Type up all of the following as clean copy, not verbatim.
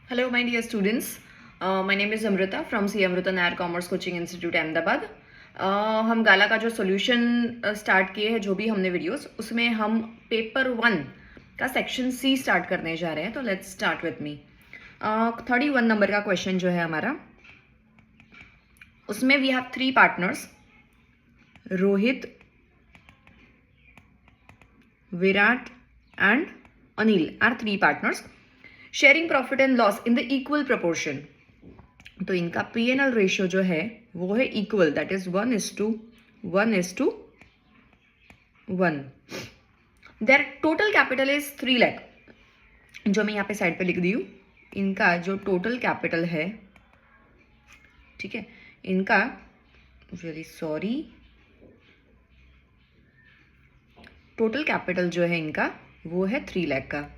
Hello, my dear students. My name is Amrita from C. Amrita Nair Commerce Coaching Institute, Ahmedabad. हम गाला का जो solution start किए हैं, जो भी हमने वीडियोस, उसमें हम पेपर 1 का सेक्शन सी स्टार्ट करने जा रहे हैं. तो let's start with me. 31 number का क्वेश्चन जो है हमारा, उसमें we have 3 partners, Rohit, Virat and Anil are 3 partners sharing profit and loss in the equal proportion. तो इनका P&L रेशियो जो है वो है equal, that is 1:1:1. Their total capital is 3 lakh, जो मैं यहाँ पे साइड पे लिख दी हूँ. इनका जो टोटल कैपिटल है, ठीक है, इनका रियली सॉरी, टोटल कैपिटल जो है इनका वो है 3 लाख का.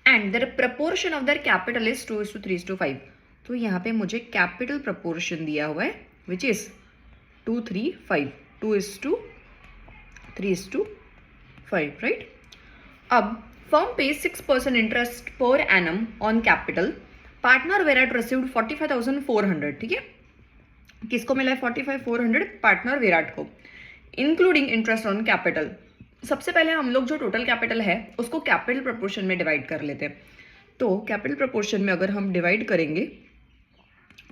And their proportion of their capital is 2:3:5. तो यहाँ पे मुझे कैपिटल प्रपोर्शन दिया हुआ है विच इज 2:3:5, 2:3:5, राइट. अब फर्म पे 6% interest per annum on capital. Partner Virat received 45,400. ठीक है, किसको मिला है 45,400? पार्टनर विराट को, इंक्लूडिंग इंटरेस्ट ऑन कैपिटल. सबसे पहले हम लोग जो टोटल कैपिटल है उसको कैपिटल प्रपोर्शन में डिवाइड कर लेते हैं. तो कैपिटल प्रपोर्शन में अगर हम डिवाइड करेंगे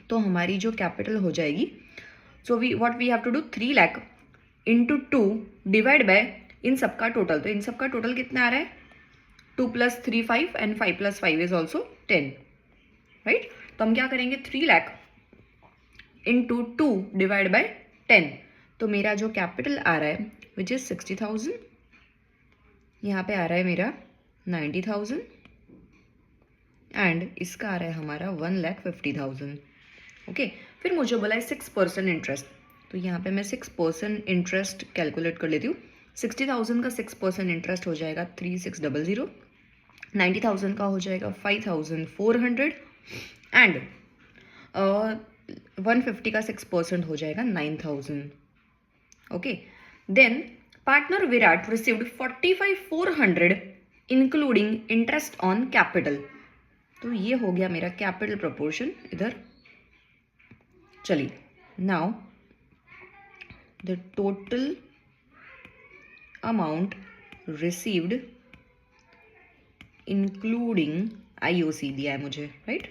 तो हमारी जो कैपिटल हो जाएगी, so what we have to do, 3 lakh into 2 divide by इन सबका टोटल. तो इन सबका टोटल कितना आ रहा है, 2 + 3 5 एंड 5 + 5 इज ऑल्सो 10, राइट. तो हम क्या करेंगे, 3 लाख इंटू 2 डिवाइड बाय 10. तो मेरा जो कैपिटल आ रहा है विच इज 60,000, यहाँ पे आ रहा है मेरा 90,000 एंड इसका आ रहा है हमारा 1,50,000. ओके, फिर मुझे बोला है 6% इंटरेस्ट. तो यहाँ पे मैं 6% इंटरेस्ट कैलकुलेट कर लेती हूँ. 60,000 का 6% इंटरेस्ट हो जाएगा 3600, 90,000 का हो जाएगा 5,400 एंड 150 का 6% हो जाएगा 9,000. Okay, then partner Virat received 45,400 including interest on capital. तो ये हो गया मेरा कैपिटल प्रपोर्शन इधर. चलिए, now the total amount received including IOC दिया है मुझे, राइट.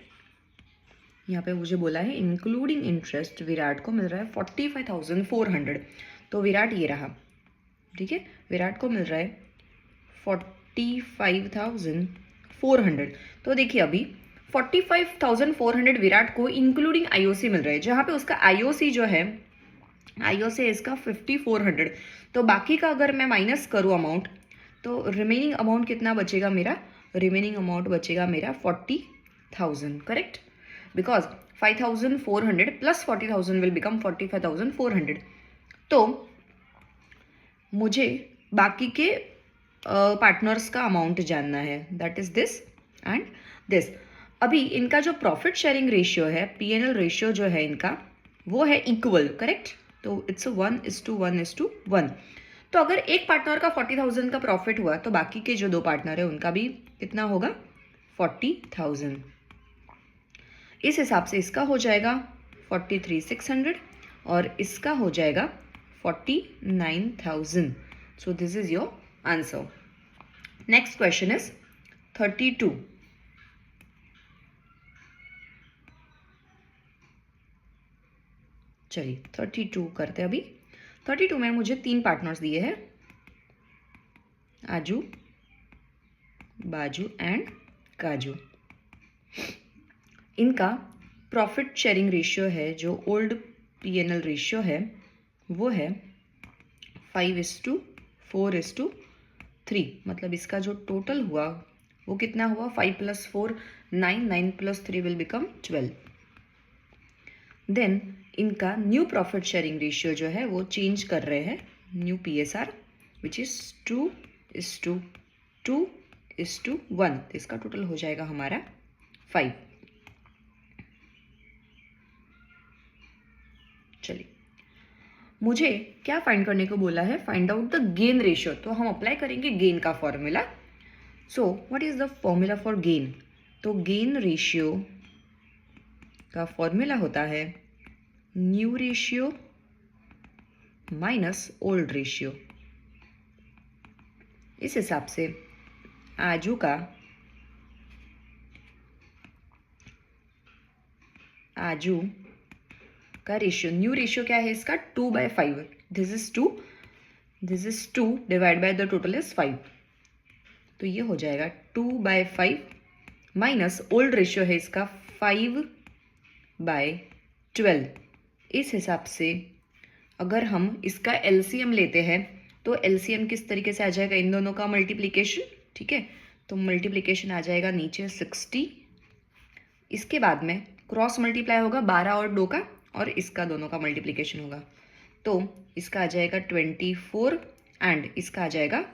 यहाँ पे मुझे बोला है इंक्लूडिंग इंटरेस्ट विराट को मिल रहा है 45,400. तो विराट ये रहा, ठीक है, विराट को मिल रहा है 45,400. तो देखिए अभी 45,400 विराट को इंक्लूडिंग IOC मिल रहा है, जहाँ पे उसका IOC जो है, IOC है इसका 5,400. तो बाकी का अगर मैं माइनस करूँ अमाउंट, तो रिमेनिंग अमाउंट कितना बचेगा मेरा, रिमेनिंग अमाउंट बचेगा मेरा 40,000, correct, because 5,400 plus 40,000 will become 45,400. तो मुझे बाकी के पार्टनर्स का अमाउंट जानना है, that is this and this. अभी इनका जो प्रॉफिट शेयरिंग रेशियो है, P&L रेशियो जो है इनका वो है इक्वल, करेक्ट. तो इट्स 1:1:1. तो अगर एक पार्टनर का 40,000 का प्रॉफिट हुआ तो बाकी के जो 2 पार्टनर है उनका भी कितना होगा, 40,000. इस हिसाब से इसका हो जाएगा 43,600 और इसका हो जाएगा 49,000. So this is your answer. Next question is 32. चलिए 32 करते हैं. अभी 32 में मुझे 3 पार्टनर्स दिए हैं, आजू, बाजू एंड काजू. इनका प्रॉफिट शेयरिंग रेशियो है, जो ओल्ड P&L रेशियो है वो है 5:4:3. मतलब इसका जो टोटल हुआ वो कितना हुआ, 5 + 4 9, 9 + 3 विल बिकम 12. देन इनका न्यू प्रॉफिट शेयरिंग रेशियो जो है वो चेंज कर रहे हैं, न्यू PSR विच इज 2:2:1. तो इसका टोटल हो जाएगा हमारा 5. चलिए, मुझे क्या फाइंड करने को बोला है, find out the gain ratio. तो हम अप्लाई करेंगे गेन का formula. So what is the formula for gain, तो गेन रेशियो का फॉर्मूला होता है new ratio minus old ratio. इस हिसाब से आजू का रेशियो, न्यू रेशियो क्या है इसका 2/5, this is 2 divide by the total is 5, तो ये हो जाएगा 2/5 माइनस ओल्ड रेशियो है इसका 5/12। इस हिसाब से अगर हम इसका एलसीएम लेते हैं तो एलसीएम किस तरीके से आ जाएगा, इन दोनों का मल्टीप्लिकेशन, ठीक है, तो मल्टीप्लिकेशन आ जाएगा नीचे 60, इसके बाद में क्रॉस मल्टीप्लाई होगा 12 और 2 का, और इसका दोनों का मल्टीप्लिकेशन होगा, तो इसका आ जाएगा 24 एंड इसका आ जाएगा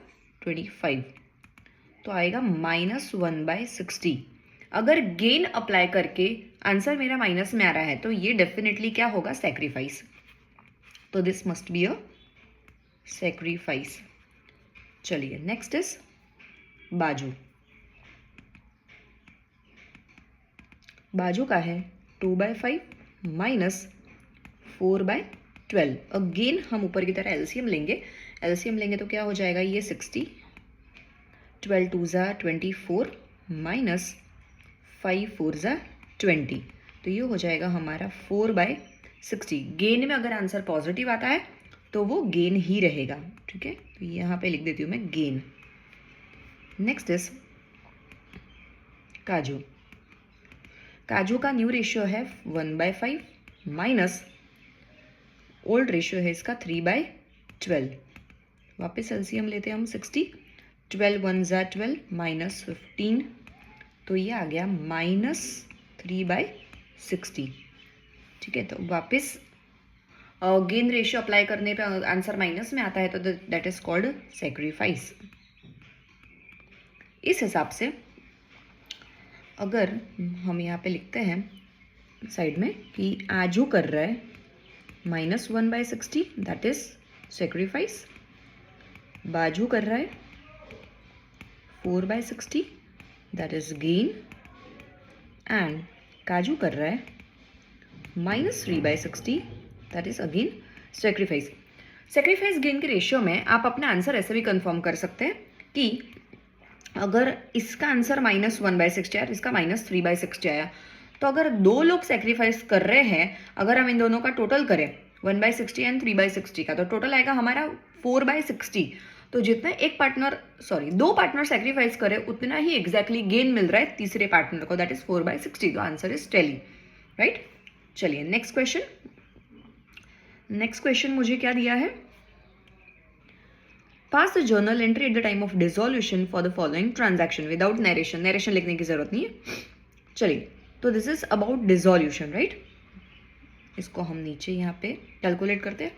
25, तो आएगा -1/60। अगर गेन अप्लाई करके आंसर मेरा माइनस में आ रहा है तो ये डेफिनेटली क्या होगा, सैक्रिफाइस, तो this must be a sacrifice. चलिए नेक्स्ट इज बाजू। बाजू का है 2/5 माइनस 4/12। अगेन हम ऊपर की तरह एलसीएम लेंगे, तो क्या हो जाएगा, ये 60, 12 2 ज़ा 24 माइनस 5 4 ज़ा 20, तो ये हो जाएगा हमारा 4/60। गेन में अगर आंसर पॉजिटिव आता है तो वो गेन ही रहेगा, ठीक है, तो यहाँ पे लिख देती हूँ मैं गेन। नेक्स्ट इज काजू। काजू का न्यू रेशियो है 1/5 माइनस ओल्ड रेशियो है इसका 3/12। वापस एलसीएम लेते हैं हम 60, 12 1 ज़ा 12 माइनस 15, तो ये आ गया -3/60, ठीक है, तो वापस गेन रेशियो अप्लाई करने पे आंसर माइनस में आता है तो दैट इज कॉल्ड सैक्रिफाइस। इस हिसाब से अगर हम यहाँ पे लिखते हैं साइड में कि आजू कर रहा है -1/60, दैट इज सैक्रिफाइस, बाजू कर रहा है 4/60, दैट इज गेन, एंड काजू कर रहा है -3/60, that is again sacrifice. Sacrifice gain के रेशियो में आप अपना आंसर ऐसे भी कंफर्म कर सकते हैं कि अगर इसका आंसर -1/60 आया, इसका -3/60 आया, तो अगर दो लोग सैक्रिफाइस कर रहे हैं, अगर हम इन दोनों का टोटल करें 1/60 एंड 3/60 का, तो टोटल आएगा हमारा 4/60। तो जितना दो पार्टनर सैक्रिफाइस करे उतना ही एग्जैक्टली गेन मिल रहा है तीसरे पार्टनर को, दैट इज 4/60, तो आंसर इज टैली, राइट। चलिए नेक्स्ट क्वेश्चन मुझे क्या दिया है, pass the journal entry at the time of dissolution for the following transaction without narration लिखने की जरूरत नहीं है। चलिए, तो this is about dissolution, right. इसको हम नीचे यहाँ पे कैलकुलेट करते हैं।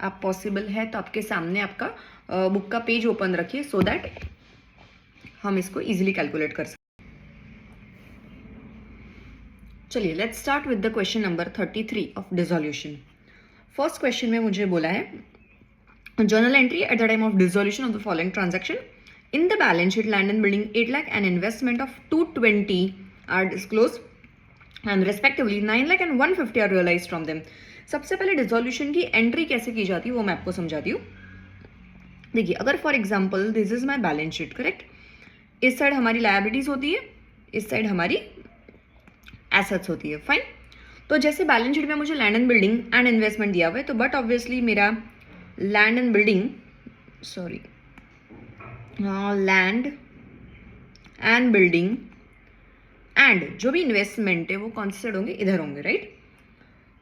आप पॉसिबल है तो आपके सामने आपका बुक का पेज ओपन रखिए सो दैट हम इसको इजीली कैलकुलेट कर सकते। चलिए let's start with the question number 33 of dissolution. First question में मुझे बोला है journal entry at the time of dissolution of the following transaction in the balance sheet, land and building 8 lakh and investment of 220 are disclosed and respectively 9 lakh and 150 are realized from them। सबसे पहले dissolution की entry कैसे की जाती है वो मैं आपको समझाती हूँ। देखिए, अगर for example this is my balance sheet, correct, इस साइड हमारी लायबिलिटीज होती है, इस साइड हमारी एसेट्स होती है, फाइन। तो जैसे बैलेंस शीट में मुझे land and building and investment दिया हुआ है, तो बट ऑब्वियसली मेरा लैंड एंड बिल्डिंग एंड जो भी इन्वेस्टमेंट है वो कौन से साइड होंगे, इधर होंगे, राइट।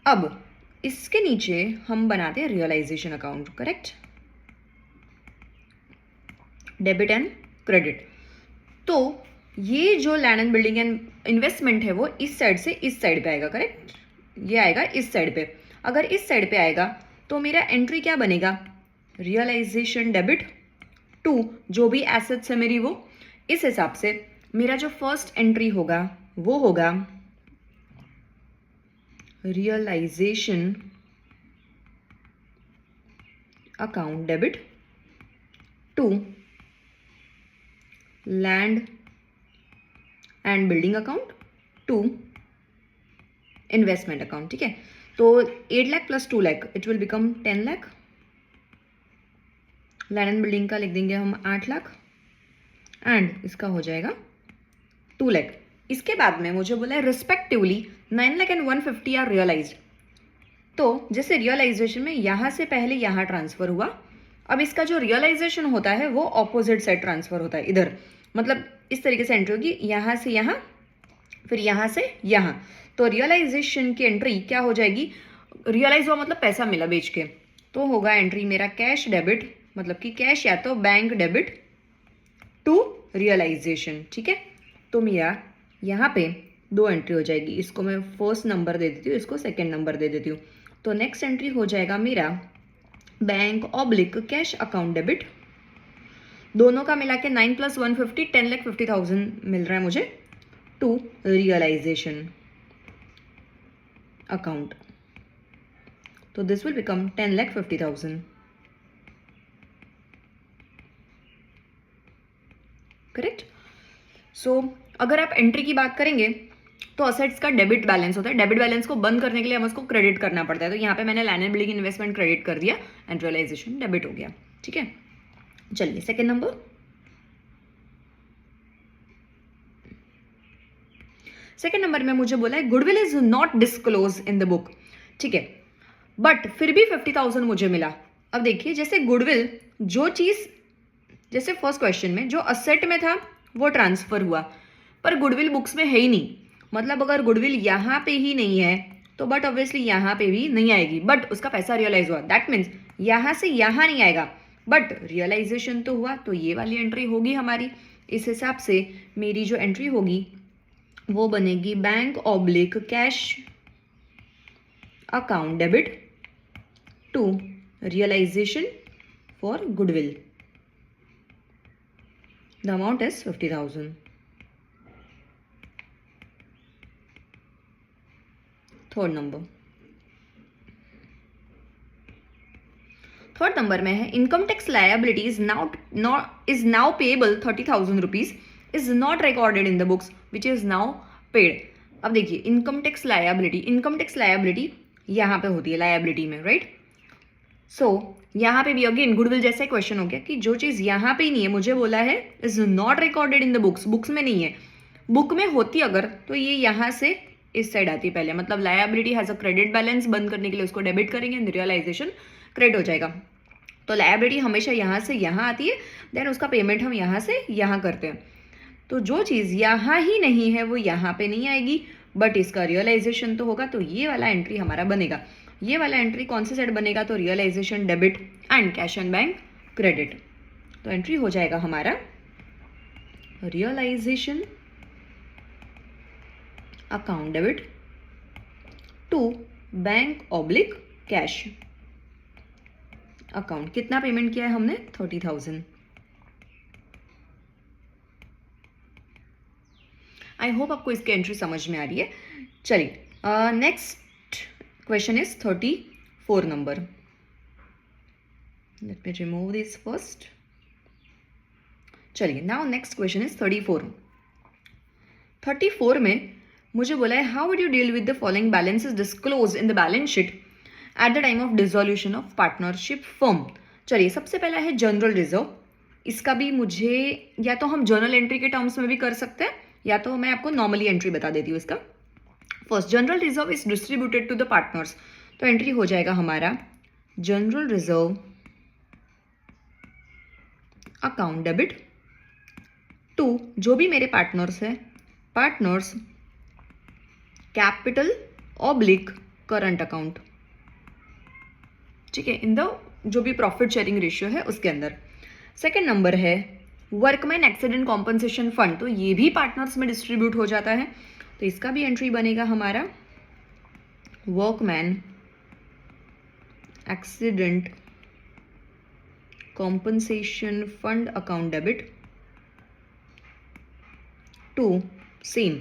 अब इसके नीचे हम बनाते हैं realisation account, correct, debit and credit. तो ये जो land and building and investment है वो इस साइड से इस साइड पे आएगा, करेक्ट, ये आएगा इस साइड पे। अगर इस साइड पे आएगा तो मेरा एंट्री क्या बनेगा, रियलाइजेशन डेबिट टू जो भी एसेट्स है मेरी वो। इस हिसाब से मेरा जो फर्स्ट एंट्री होगा वो होगा realisation account debit to land and building account to investment account, ठीक है। तो 8 lakh plus 2 lakh it will become 10 lakh. Land and building का लिख देंगे हम 8 लाख एंड इसका हो जाएगा 2 लाख। इसके बाद में मुझे बोला है respectively 9 lakh and 150 are realised. तो जैसे रियलाइजेशन में यहाँ से पहले यहाँ ट्रांसफर हुआ, अब इसका जो रियलाइजेशन होता है वो ऑपोजिट साइड ट्रांसफर होता है इधर, मतलब इस तरीके से एंट्री होगी, यहाँ से यहाँ फिर यहाँ से यहाँ। तो रियलाइजेशन की एंट्री क्या हो जाएगी, रियलाइज हुआ मतलब पैसा मिला बेच के, तो होगा एंट्री मेरा कैश डेबिट, मतलब कि कैश या तो बैंक डेबिट टू रियलाइजेशन, ठीक है। तो मेरा यहाँ पे 2 एंट्री हो जाएगी, इसको मैं फर्स्ट नंबर दे देती हूँ, इसको सेकेंड नंबर दे देती हूँ। तो नेक्स्ट एंट्री हो जाएगा मेरा bank oblique cash account debit, दोनों का मिला के 9 + 150 10,50,000 मिल रहा है मुझे, टू रियलाइजेशन अकाउंट। तो दिस विल बिकम 10,50,000, करेक्ट। सो अगर आप एंट्री की बात करेंगे तो असेट्स का डेबिट बैलेंस होता है, डेबिट बैलेंस को बंद करने के लिए हम उसको क्रेडिट करना पड़ता है। तो यहाँ पे मैंने land and building investment credit कर दिया एंड रियलाइजेशन डेबिट हो गया, ठीक है। चलिए सेकेंड नंबर, सेकेंड नंबर में मुझे बोला है goodwill is not disclose in the book, ठीक है, बट फिर भी 50,000 मुझे मिला। अब देखिए जैसे गुडविल, जो चीज जैसे फर्स्ट क्वेश्चन में जो असेट में था वो ट्रांसफर हुआ, पर गुडविल बुक्स में है ही नहीं, मतलब अगर गुडविल यहाँ पे ही नहीं है तो बट ऑब्वियसली यहाँ पे भी नहीं आएगी, बट उसका पैसा रियलाइज हुआ, दैट मीन्स यहाँ से यहाँ नहीं आएगा बट रियलाइजेशन तो हुआ, तो ये वाली एंट्री होगी हमारी। इस हिसाब से मेरी जो एंट्री होगी वो बनेगी bank oblique cash account debit to realisation for goodwill, the amount is 50,000. Third number, third number में है income tax liability is now payable 30,000 rupees is not recorded in the books which is now paid. अब देखिए income tax liability यहाँ पे होती है liability में, right. सो यहाँ पे भी अगेन गुडविल जैसा क्वेश्चन हो गया कि जो चीज़ यहाँ पे ही नहीं है, मुझे बोला है is not recorded in the books, books में नहीं है, बुक में होती अगर तो ये यहाँ से इस साइड आती है पहले, मतलब liability has a credit balance, बंद करने के लिए उसको डेबिट करेंगे एंड रियलाइजेशन क्रेडिट हो जाएगा। तो लायबिलिटी हमेशा यहाँ से यहाँ आती है, देन उसका पेमेंट हम यहाँ से यहाँ करते हैं। तो जो चीज़ यहाँ ही नहीं है वो यहाँ पे नहीं आएगी, बट इसका रियलाइजेशन तो होगा, तो ये वाला एंट्री हमारा बनेगा। ये वाला एंट्री कौन से साइड बनेगा, तो realisation debit and cash and bank credit. तो एंट्री हो जाएगा हमारा realisation account debit to bank oblique cash account. कितना पेमेंट किया है हमने, 30,000। आई होप आपको इसकी एंट्री समझ में आ रही है। चलिए next question is 34 number. Let me remove this first. चलिए now next question is 34. 34 में मुझे बोला है how would you deal with the following balances disclosed in the balance sheet at the time of dissolution of partnership firm. चलिए सबसे पहला है general reserve, इसका भी मुझे या तो हम जर्नल एंट्री के टर्म्स में भी कर सकते हैं या तो मैं आपको नॉर्मली एंट्री बता देती हूँ इसका। First general reserve is distributed to the partners, तो एंट्री हो जाएगा हमारा general reserve account debit to जो भी मेरे पार्टनर्स है, partners capital oblique current account, ठीक है, इन द जो भी प्रॉफिट शेयरिंग रेशियो है उसके अंदर। सेकेंड नंबर है वर्कमैन एक्सीडेंट कॉम्पनसेशन फंड, तो ये भी पार्टनर्स में डिस्ट्रीब्यूट हो जाता है, तो इसका भी एंट्री बनेगा हमारा workman accident compensation fund account debit to same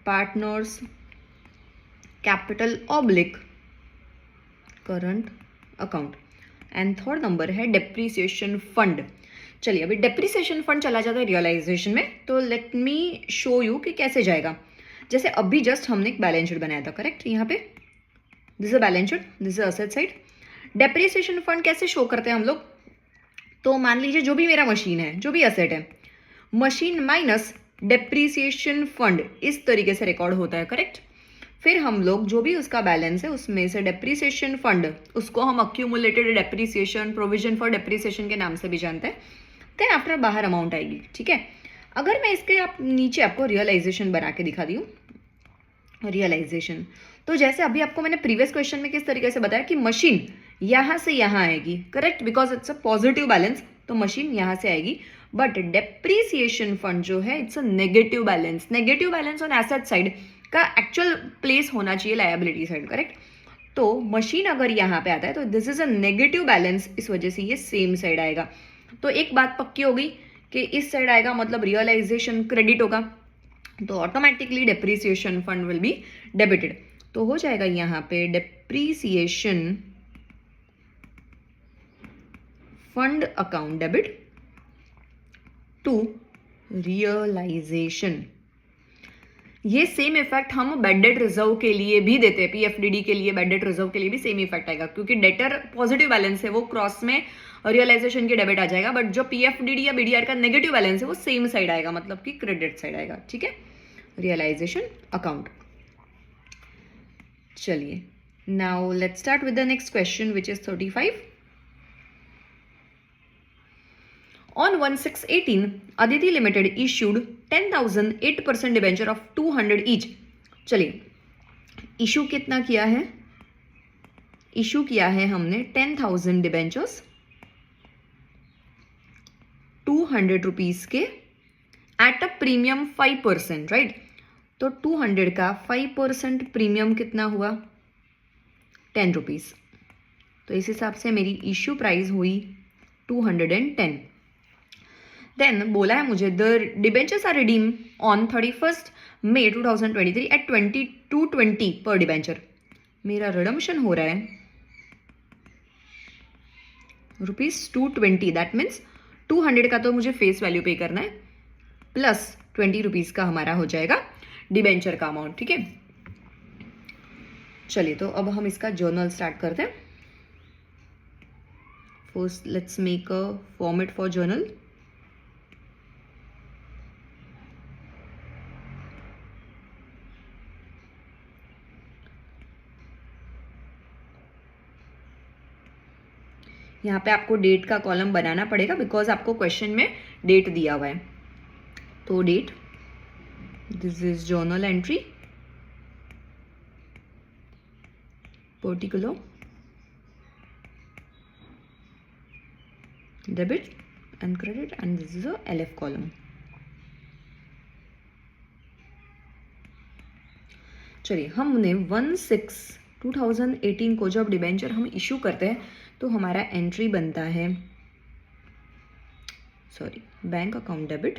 partners capital oblique current account. And third number है डेप्रिसिएशन फंड, चलिए अभी डेप्रिसिएशन फंड चला जाता है रियलाइजेशन में, तो लेट मी शो यू कि कैसे जाएगा। जैसे अभी जस्ट हमने एक बैलेंस शीट बनाया था, करेक्ट, यहाँ पे this is balance sheet, this is asset side. Depreciation fund कैसे शो करते हैं हम लोग, तो मान लीजिए जो भी मेरा मशीन है, जो भी असेट है, मशीन माइनस डेप्रिसिएशन फंड इस तरीके से रिकॉर्ड होता है, करेक्ट। फिर हम लोग जो भी उसका बैलेंस है उसमें से डेप्रिसिएशन फंड, उसको हम accumulated depreciation, provision for depreciation के नाम से भी जानते हैं, देन आफ्टर बाहर अमाउंट आएगी, ठीक है। अगर मैं इसके आप नीचे आपको रियलाइजेशन बना के दिखा दी हूँ, रियलाइजेशन, तो जैसे अभी आपको मैंने प्रीवियस क्वेश्चन में किस तरीके से बताया कि मशीन यहाँ से यहाँ आएगी, correct, because it's a positive balance, तो मशीन यहाँ से आएगी। बट डेप्रिसिएशन फंड जो है it's a negative balance, negative balance on asset side का एक्चुअल प्लेस होना चाहिए लायबिलिटी साइड, करेक्ट। तो मशीन अगर यहाँ पे आता है तो this is a negative balance, इस वजह से ये सेम साइड आएगा। तो एक बात पक्की हो गई कि इस साइड आएगा मतलब रियलाइजेशन क्रेडिट होगा, तो automatically depreciation fund will be debited. तो हो जाएगा यहाँ पे depreciation fund account debit to realisation. ये सेम इफेक्ट हम बेड डेट रिजर्व के लिए भी देते हैं, पीएफडीडी के लिए, बेड डेट रिजर्व के लिए भी सेम इफेक्ट आएगा, क्योंकि डेटर पॉजिटिव बैलेंस है वो क्रॉस में रियलाइजेशन के डेबिट आ जाएगा, बट जो पीएफडीडी या बीडीआर का नेगेटिव बैलेंस है वो सेम साइड आएगा, मतलब कि क्रेडिट साइड आएगा, ठीक है, रियलाइजेशन अकाउंट। चलिए now let's start with the next question which is 35। On 1/6/18, Aditi Limited issued 10,000 8% debenture of 200 each. चलिए इशू कितना किया है, इशू किया है हमने 10,000 डिबेंचर्स 200 रुपीज के एट अ प्रीमियम 5%, राइट। तो 200 का 5% प्रीमियम कितना हुआ, 10 रुपीज। तो इस हिसाब से मेरी इशू प्राइस हुई 210। देन बोला है मुझे the debentures are redeem on 31 May 2023 at 2220 पर डिबेंचर। मेरा रिडम्शन हो रहा है ₹220, दैट मीन्स 200 का तो मुझे फेस वैल्यू पे करना है, प्लस 20 रुपीज का हमारा हो जाएगा डिबेंचर का अमाउंट, ठीक है। चलिए तो अब हम इसका जर्नल स्टार्ट करते हैं। First let's make a format for journal. यहाँ पे आपको डेट का कॉलम बनाना पड़ेगा, बिकॉज आपको क्वेश्चन में डेट दिया हुआ है। तो date, this is journal entry, particular, debit and credit, and this is a LF column. चलिए हमने 1/6/2018 को जब डिबेंचर हम इशू करते हैं तो हमारा एंट्री बनता है, sorry, bank account debit,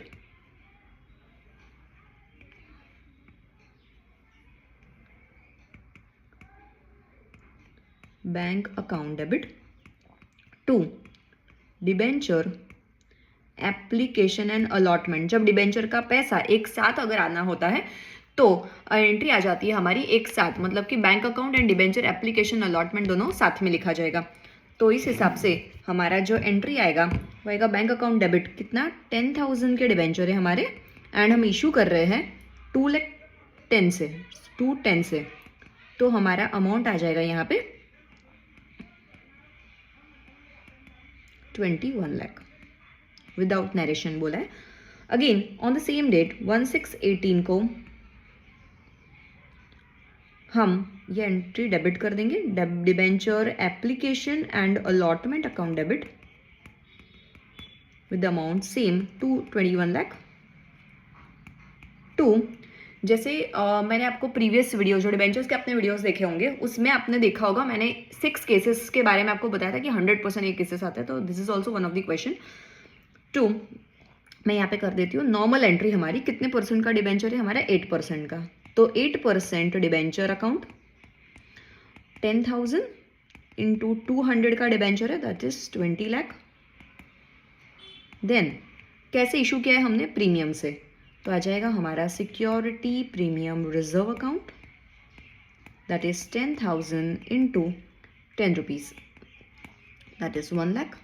bank account debit to debenture application and allotment. जब डिबेंचर का पैसा एक साथ अगर आना होता है तो एंट्री आ जाती है हमारी एक साथ, मतलब कि bank account and debenture application allotment दोनों साथ में लिखा जाएगा। तो इस हिसाब से हमारा जो एंट्री आएगा वो आएगा बैंक अकाउंट डेबिट, कितना, 10,000 के डिबेंचर है हमारे, एंड हम इशू कर रहे हैं 210 से, तो हमारा अमाउंट आ जाएगा यहाँ पे 21 लाख, विदाउट नरेशन बोला है। Again on the same date 1/6/18 को हम ये एंट्री डेबिट कर देंगे, debenture application and allotment account debit with amount same 21 lakh to, जैसे मैंने आपको प्रीवियस वीडियो जो डिबेंचर्स के अपने वीडियोस देखे होंगे उसमें आपने देखा होगा, मैंने 6 केसेस के बारे में आपको बताया था कि 100% ये केसेस आते हैं, तो this is also one of the question. To मैं यहाँ पे कर देती हूँ नॉर्मल एंट्री, हमारी कितने परसेंट का डिबेंचर है, हमारा 8% का, तो 8% डिबेंचर अकाउंट, 10,000 इंटू 200 का डिबेंचर है, दैट इज 20 लाख, देन कैसे इशू किया है हमने, प्रीमियम से, तो आ जाएगा हमारा security premium reserve account, that is 10,000 into 10 rupees, that is 1 lakh.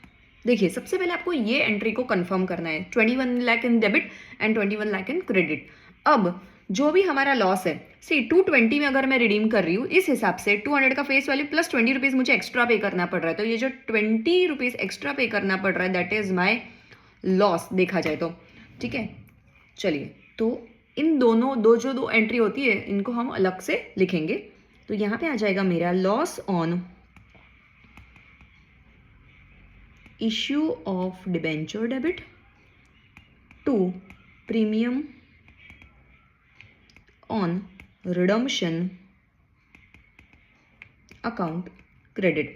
देखिए सबसे पहले आपको ये एंट्री को कंफर्म करना है, 21 lakh in debit and 21 lakh in credit. अब जो भी हमारा लॉस है, सी 220 में अगर मैं रिडीम कर रही हूँ, इस हिसाब से 200 का फेस वैल्यू प्लस 20 रुपीज़ मुझे एक्स्ट्रा पे करना पड़ रहा है, तो ये जो 20 रुपीज़ एक्स्ट्रा पे करना पड़ रहा है दैट इज माई लॉस देखा जाए तो, ठीक है। चलिए तो इन दो एंट्री होती है इनको हम अलग से लिखेंगे, तो यहाँ पे आ जाएगा मेरा loss on issue of debenture debit to premium on redemption account credit।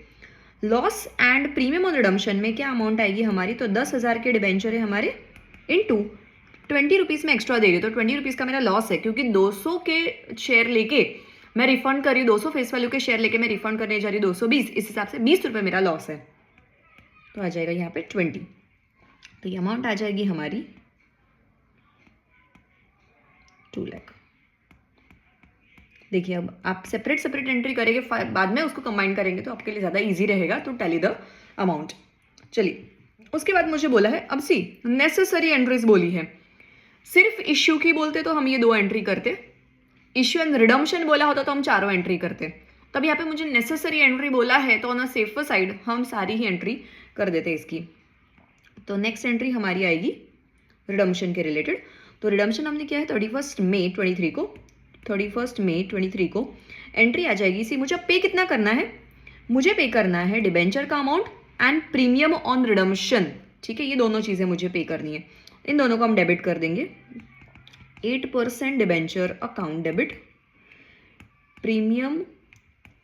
Loss and premium on redemption में क्या अमाउंट आएगी हमारी, तो 10,000 के डिबेंचर है हमारे, इनटू 20 रुपीज़ में एक्स्ट्रा दे रही हूँ, तो 20 रुपीज़ का मेरा लॉस है, क्योंकि 200 के शेयर लेके मैं रिफंड कर रही हूँ, 200 फेस वैल्यू के शेयर लेके मैं रिफंड करने जा रही हूँ 220, इस हिसाब से 20 रुपये मेरा लॉस है, तो आ जाएगा यहाँ पे 20, तो ये अमाउंट आ जाएगी हमारी 2 लाख। देखिए अब आप सेपरेट एंट्री करेंगे, बाद में उसको कंबाइन करेंगे तो आपके लिए ज़्यादा इजी रहेगा टू टैली द अमाउंट। चलिए उसके बाद मुझे बोला है, अब सी नेसेसरी एंट्रीज बोली है, सिर्फ इश्यू की बोलते तो हम ये 2 एंट्री करते, इश्यू एंड रिडम्पशन बोला होता तो हम 4 एंट्री करते, तब यहाँ पे मुझे नेसेसरी एंट्री बोला है तो ऑन अ सेफर साइड हम सारी ही एंट्री कर देते इसकी। तो नेक्स्ट एंट्री हमारी आएगी रिडम्पशन के रिलेटेड, तो रिडम्पशन हमने किया है 31 मई 23 को, 31 मई 23 को एंट्री आ जाएगी। सी मुझे पे कितना करना है, मुझे पे करना है डिबेंचर का amount and premium on redemption, ठीक है, ये दोनों चीज़ें मुझे पे करनी है, इन दोनों को हम डेबिट कर देंगे। 8% debenture account debit, premium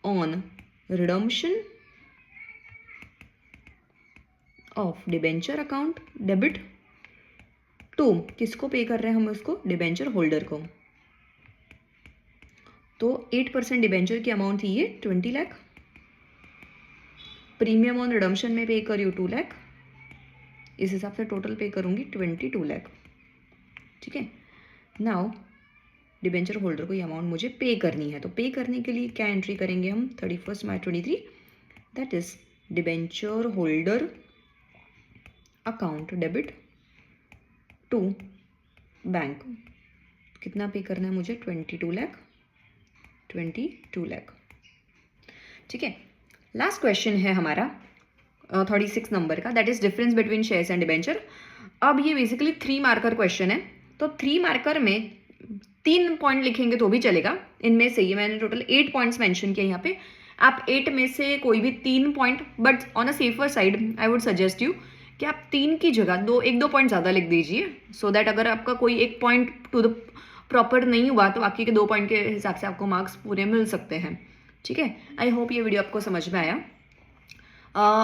on redemption of debenture account debit to, किसको पे कर रहे हैं हम उसको, डिबेंचर होल्डर को। तो 8% डिबेंचर की अमाउंट थी ये 20 लाख, प्रीमियम ऑन रिडम्पशन में पे करी 2 लाख, इस हिसाब से टोटल पे करूंगी 22 लाख, ठीक है। नाउ डिबेंचर होल्डर को ये अमाउंट मुझे पे करनी है, तो पे करने के लिए क्या एंट्री करेंगे हम, 31 March 23, that is debenture holder account debit to bank, कितना पे करना है मुझे, 22 लाख, 22 लाख, ठीक है। लास्ट क्वेश्चन है हमारा 36 नंबर का, that is difference between shares and debenture. अब ये बेसिकली 3 मार्कर क्वेश्चन है, तो 3 मार्कर में 3 पॉइंट लिखेंगे तो भी चलेगा, इनमें से ये मैंने टोटल 8 पॉइंट्स मेंशन किए यहाँ पे, आप 8 में से कोई भी 3 point, but on a safer side I would suggest you कि आप 3 की जगह 1-2 पॉइंट ज़्यादा लिख दीजिए, सो दैट अगर आपका कोई एक पॉइंट टू द प्रॉपर नहीं हुआ तो बाकी के 2 पॉइंट के हिसाब से आपको मार्क्स पूरे मिल सकते हैं, ठीक है। आई होप ये वीडियो आपको समझ में आया,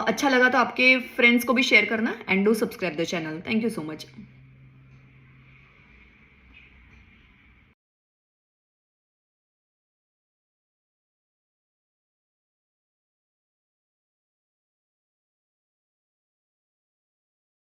अच्छा लगा तो आपके फ्रेंड्स को भी शेयर करना and do subscribe the channel. Thank you so much.